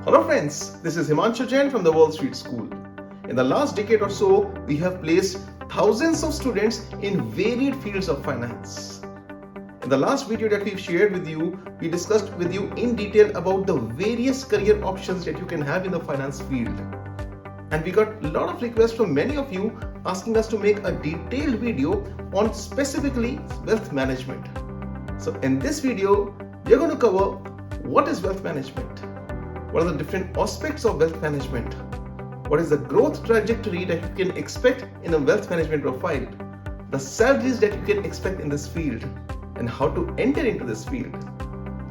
Hello friends, this is Himanshu Jain from the Wall Street School. In the last decade or so, we have placed thousands of students in varied fields of finance. In the last video that we've shared with you, we discussed with you in detail about the various career options that you can have in the finance field. And we got a lot of requests from many of you asking us to make a detailed video on specifically wealth management. So in this video, we're going to cover what is wealth management, what are the different aspects of wealth management, what is the growth trajectory that you can expect in a wealth management profile, the salaries that you can expect in this field, and how to enter into this field.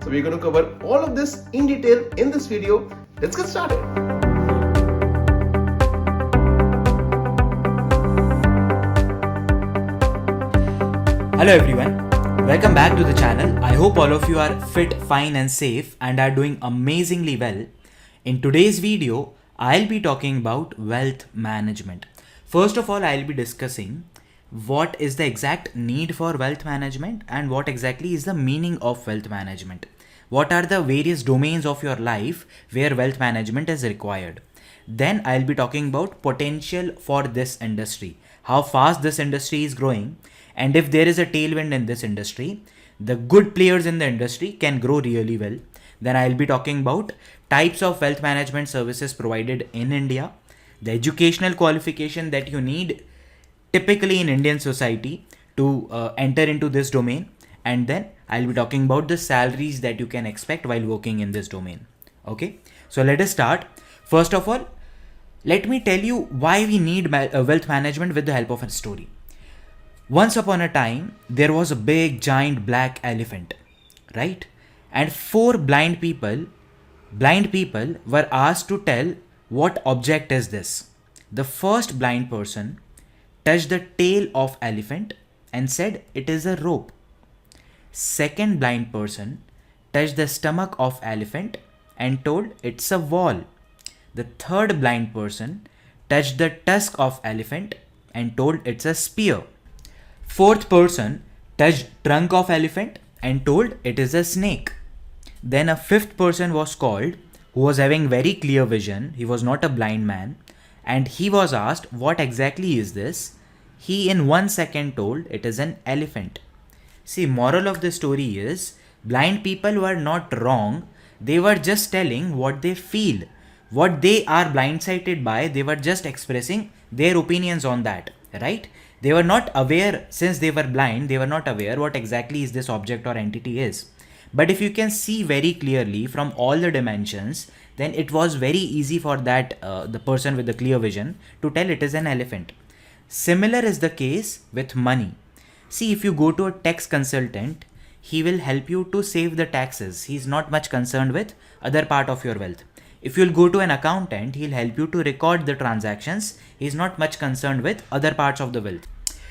So we're going to cover all of this in detail in this video. Let's get started. Hello everyone, welcome back to the channel. I hope all of you are fit, fine and safe and are doing amazingly well. In today's video, I'll be talking about wealth management. First of all, I'll be discussing what is the exact need for wealth management and what exactly is the meaning of wealth management. What are the various domains of your life where wealth management is required. Then I'll be talking about potential for this industry, how fast this industry is growing, and if there is a tailwind in this industry, the good players in the industry can grow really well. Then I'll be talking about types of wealth management services provided in India, the educational qualification that you need typically in Indian society to enter into this domain, and then I'll be talking about the salaries that you can expect while working in this domain. Okay, so let us start. First of all, let me tell you why we need wealth management with the help of a story. Once upon a time, there was a big giant black elephant, right? And four blind people were asked to tell what object is this. The first blind person touched the tail of elephant and said it is a rope. Second blind person touched the stomach of elephant and told it's a wall. The third blind person touched the tusk of elephant and told it's a spear. Fourth person touched trunk of elephant and told it is a snake. Then a fifth person was called who was having very clear vision. He was not a blind man and he was asked what exactly is this. He in 1 second told it is an elephant. See, moral of the story is blind people were not wrong. They were just telling what they feel. What they are blindsided by, they were just expressing their opinions on that, right? They were not aware, since they were blind, they were not aware what exactly is this object or entity is. But if you can see very clearly from all the dimensions, then it was very easy for that the person with the clear vision to tell it is an elephant. Similar is the case with money. See, if you go to a tax consultant, he will help you to save the taxes. He's not much concerned with other part of your wealth. If you'll go to an accountant, he'll help you to record the transactions. He's not much concerned with other parts of the wealth.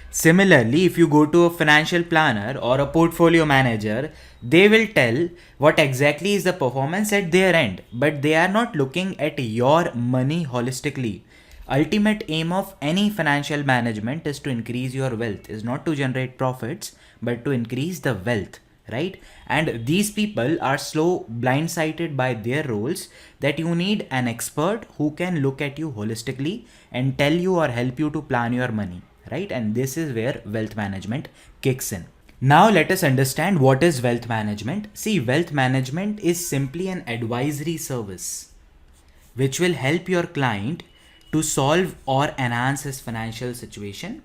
Similarly, if you go to a financial planner or a portfolio manager, they will tell what exactly is the performance at their end, but they are not looking at your money holistically. Ultimate aim of any financial management is to increase your wealth, is not to generate profits, but to increase the wealth, right? And these people are so blindsided by their roles that you need an expert who can look at you holistically and tell you or help you to plan your money, right? And this is where wealth management kicks in. Now let us understand what is wealth management. See, wealth management is simply an advisory service which will help your client to solve or enhance his financial situation.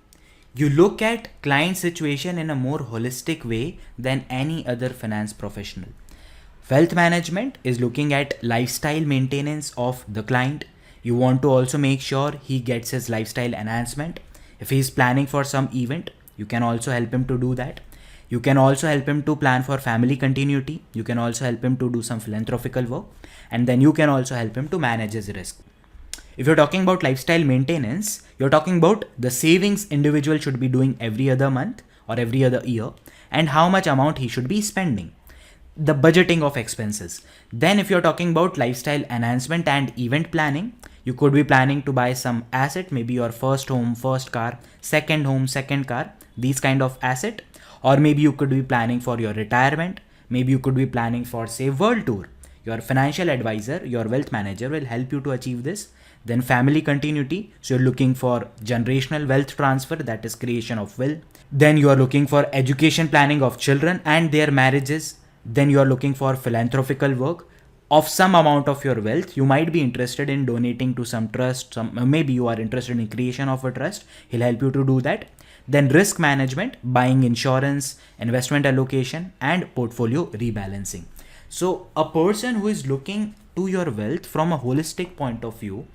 You look at client situation in a more holistic way than any other finance professional. Wealth management is looking at lifestyle maintenance of the client. You want to also make sure he gets his lifestyle enhancement. If he is planning for some event, you can also help him to do that. You can also help him to plan for family continuity. You can also help him to do some philanthropical work. And then you can also help him to manage his risk. If you're talking about lifestyle maintenance, you're talking about the savings individual should be doing every other month or every other year and how much amount he should be spending. The budgeting of expenses. Then if you're talking about lifestyle enhancement and event planning, you could be planning to buy some asset, maybe your first home, first car, second home, second car, these kind of asset. Or maybe you could be planning for your retirement. Maybe you could be planning for, say, world tour. Your financial advisor, your wealth manager will help you to achieve this. Then family continuity, so you're looking for generational wealth transfer, that is creation of will. Then you are looking for education planning of children and their marriages. Then you are looking for philanthropical work of some amount of your wealth. You might be interested in donating to some trust, maybe you are interested in creation of a trust, he'll help you to do that. Then risk management, buying insurance, investment allocation, and portfolio rebalancing. So a person who is looking to your wealth from a holistic point of view,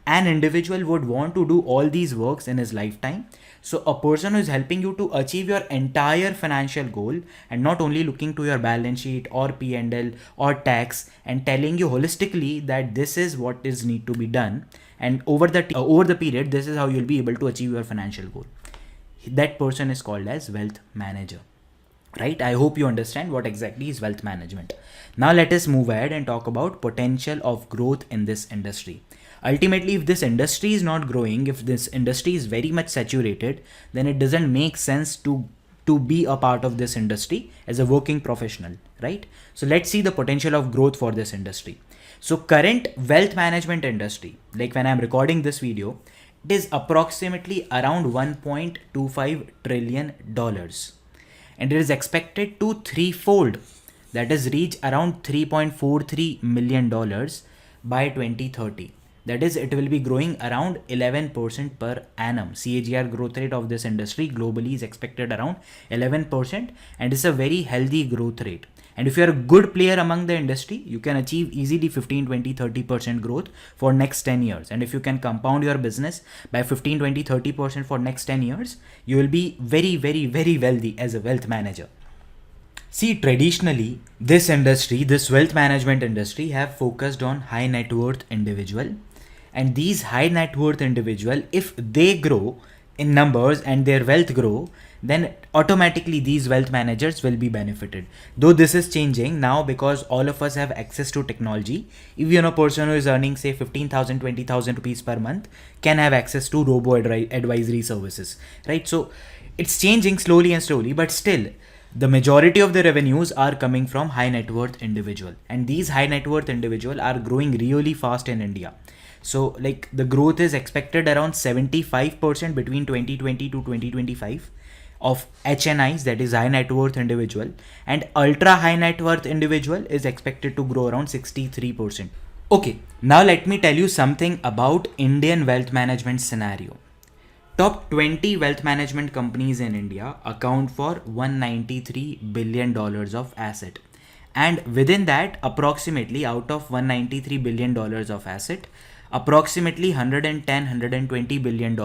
an individual would want to do all these works in his lifetime. So a person who is helping you to achieve your entire financial goal and not only looking to your balance sheet or P&L or tax and telling you holistically that this is what is need to be done, and over the period this is how you'll be able to achieve your financial goal. That person is called as wealth manager. Right? I hope you understand what exactly is wealth management. Now let us move ahead and talk about potential of growth in this industry. Ultimately, if this industry is not growing, if this industry is very much saturated, then it doesn't make sense to be a part of this industry as a working professional, right? So let's see the potential of growth for this industry. So current wealth management industry, like when I'm recording this video, it is approximately around $1.25 trillion. And it is expected to threefold, that is reach around $3.43 million by 2030. That is, it will be growing around 11% per annum. CAGR growth rate of this industry globally is expected around 11%, and it's a very healthy growth rate. And if you're a good player among the industry, you can achieve easily 15, 20, 30% growth for next 10 years. And if you can compound your business by 15, 20, 30% for next 10 years, you will be very, very, very wealthy as a wealth manager. See, traditionally, this industry, this wealth management industry, have focused on high net worth individual. And these high net worth individual, if they grow in numbers and their wealth grow, then automatically these wealth managers will be benefited. Though this is changing now because all of us have access to technology. If you're a person who is earning say 15,000, 20,000 rupees per month can have access to robo advisory services, right? So it's changing slowly and slowly, but still the majority of the revenues are coming from high net worth individual, and these high net worth individual are growing really fast in India. So like the growth is expected around 75% between 2020 to 2025 of HNIs, that is high net worth individual, and ultra high net worth individual is expected to grow around 63%. Okay, now let me tell you something about Indian wealth management scenario. Top 20 wealth management companies in India account for $193 billion of asset. And within that, approximately out of $193 billion of asset, approximately $120 billion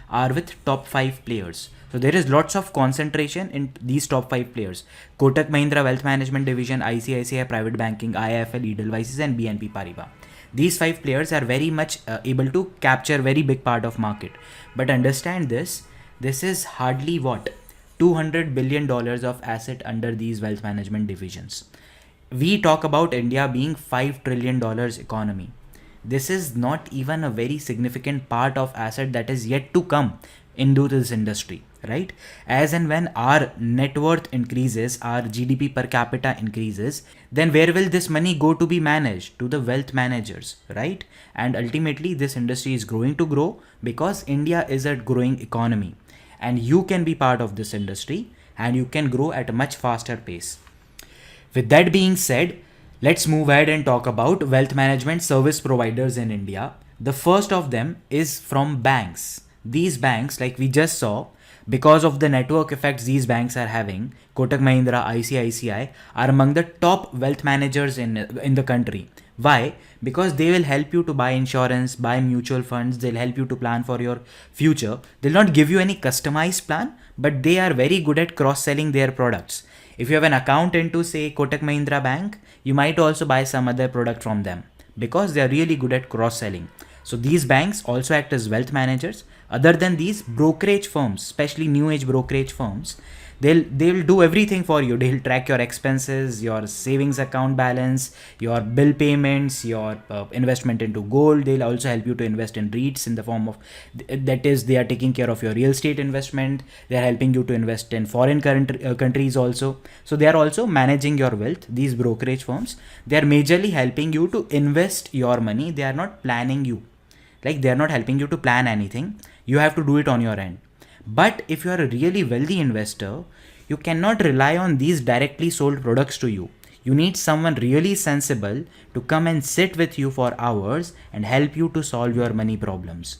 are with top 5 players. So there is lots of concentration in these top 5 players. Kotak Mahindra Wealth Management Division, ICICI Private Banking, IIFL Edelweiss and BNP Paribas. These 5 players are very much able to capture very big part of market. But understand this is hardly what? $200 billion of asset under these wealth management divisions. We talk about India being $5 trillion economy. This is not even a very significant part of asset that is yet to come into this industry, right? As and when our net worth increases, our GDP per capita increases, then where will this money go to be managed? To the wealth managers, right? And ultimately this industry is growing to grow because India is a growing economy, and you can be part of this industry and you can grow at a much faster pace. With that being said, let's move ahead and talk about wealth management service providers in India. The first of them is from banks. These banks, like we just saw, because of the network effects these banks are having, Kotak Mahindra, ICICI are among the top wealth managers in the country. Why? Because they will help you to buy insurance, buy mutual funds, they'll help you to plan for your future. They'll not give you any customized plan, but they are very good at cross-selling their products. If you have an account into say Kotak Mahindra Bank, you might also buy some other product from them because they are really good at cross-selling. So these banks also act as wealth managers. Other than these brokerage firms, especially new age brokerage firms, they'll do everything for you. They'll track your expenses, your savings account balance, your bill payments, your investment into gold. They'll also help you to invest in REITs in the form of, that is, they are taking care of your real estate investment. They are helping you to invest in foreign countries also. So they are also managing your wealth. These brokerage firms, they are majorly helping you to invest your money. They are not planning you, like they are not helping you to plan anything. You have to do it on your end. But if you are a really wealthy investor, you cannot rely on these directly sold products to you. You need someone really sensible to come and sit with you for hours and help you to solve your money problems.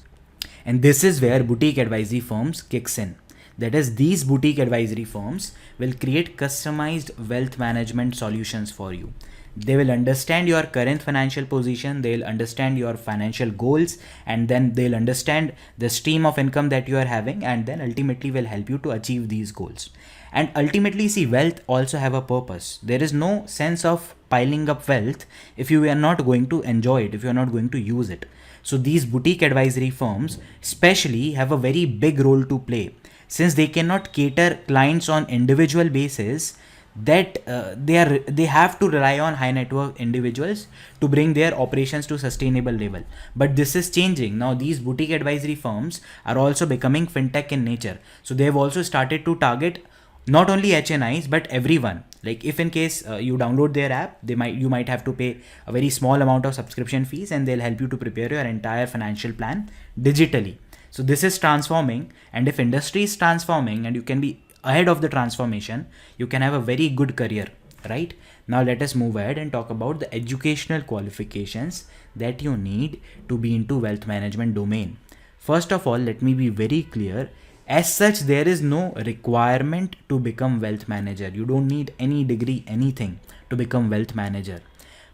And this is where boutique advisory firms kicks in. That is, these boutique advisory firms will create customized wealth management solutions for you. They will understand your current financial position, they'll understand your financial goals, and then they'll understand the stream of income that you are having, and then ultimately will help you to achieve these goals. And ultimately, see, wealth also have a purpose. There is no sense of piling up wealth if you are not going to enjoy it, if you are not going to use it. So these boutique advisory firms especially have a very big role to play, since they cannot cater clients on individual basis. That they have to rely on high net worth individuals to bring their operations to sustainable level. But this is changing now. These boutique advisory firms are also becoming fintech in nature. So they have also started to target not only HNIs but everyone. Like if in case you download their app, you might have to pay a very small amount of subscription fees, and they'll help you to prepare your entire financial plan digitally. So this is transforming, and if industry is transforming and you can be ahead of the transformation, you can have a very good career, right? Now let us move ahead and talk about the educational qualifications that you need to be into wealth management domain. First of all, let me be very clear. As such, there is no requirement to become wealth manager. You don't need any degree, anything to become wealth manager.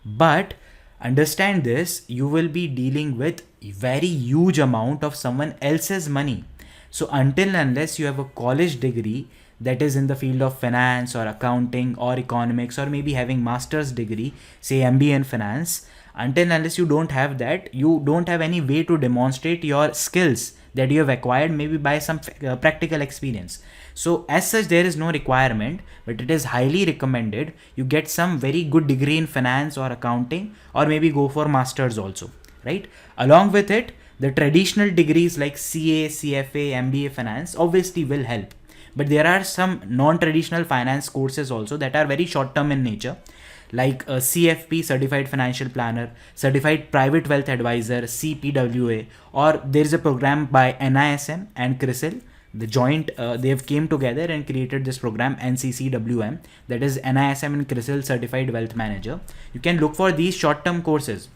But understand this, you will be dealing with a very huge amount of someone else's money. So until and unless you have a college degree that is in the field of finance or accounting or economics, or maybe having master's degree, say MBA in finance, until and unless you don't have that, you don't have any way to demonstrate your skills that you have acquired maybe by some practical experience. So as such, there is no requirement, but it is highly recommended you get some very good degree in finance or accounting, or maybe go for masters also, right? Along with it, the traditional degrees like CA, CFA, MBA finance obviously will help. But there are some non-traditional finance courses also that are very short-term in nature, like a CFP, Certified Financial Planner, Certified Private Wealth Advisor, CPWA, or there is a program by NISM and CRISIL. The joint, they have came together and created this program, NCCWM, that is NISM and CRISIL Certified Wealth Manager. You can look for these short-term courses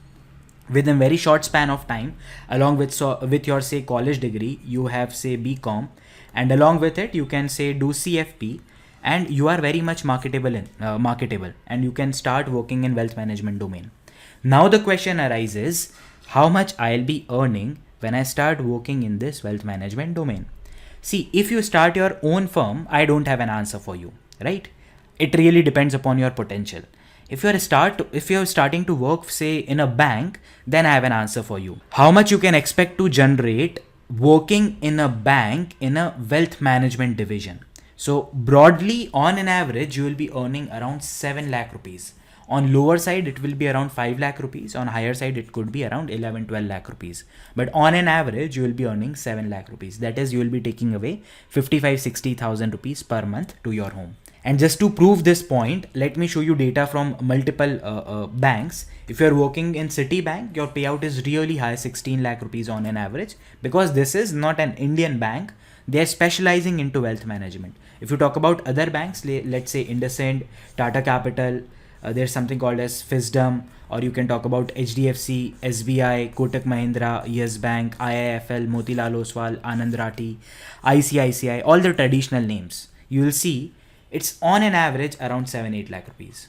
within very short span of time, along with your say college degree. You have say BCom, and along with it you can say do CFP, and you are very much marketable, and you can start working in wealth management domain. Now the question arises, how much I'll be earning when I start working in this wealth management domain? See, if you start your own firm, I don't have an answer for you, right? It really depends upon your potential. If you're starting to work say in a bank, then I have an answer for you. How much you can expect to generate working in a bank in a wealth management division? So broadly, on an average, you will be earning around 7 lakh rupees. On lower side, it will be around 5 lakh rupees. On higher side, it could be around 11-12 lakh rupees. But on an average, you will be earning 7 lakh rupees. That is, you will be taking away 55-60,000 rupees per month to your home. And just to prove this point, let me show you data from multiple banks. If you're working in Citibank, your payout is really high, 16 lakh rupees on an average, because this is not an Indian bank. They are specializing into wealth management. If you talk about other banks, let's say IndusInd, Tata Capital, there's something called as Fisdom, or you can talk about HDFC, SBI, Kotak Mahindra, Yes Bank, IIFL, Motilal Oswal, Anand Rathi, ICICI, all the traditional names. You will see it's on an average around 7-8 lakh rupees.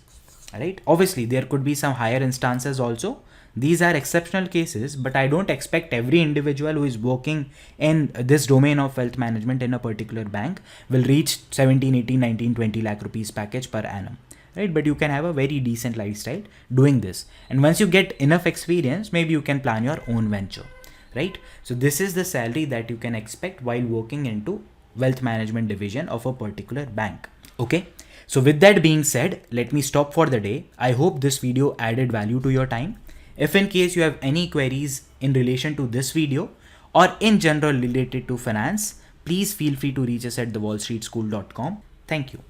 Alright, obviously there could be some higher instances also. These are exceptional cases, but I don't expect every individual who is working in this domain of wealth management in a particular bank will reach 17, 18, 19, 20 lakh rupees package per annum. Right? But you can have a very decent lifestyle doing this. And once you get enough experience, maybe you can plan your own venture. Right? So this is the salary that you can expect while working into wealth management division of a particular bank. Okay. So with that being said, let me stop for the day. I hope this video added value to your time. If in case you have any queries in relation to this video or in general related to finance, please feel free to reach us at thewallstreetschool.com. Thank you.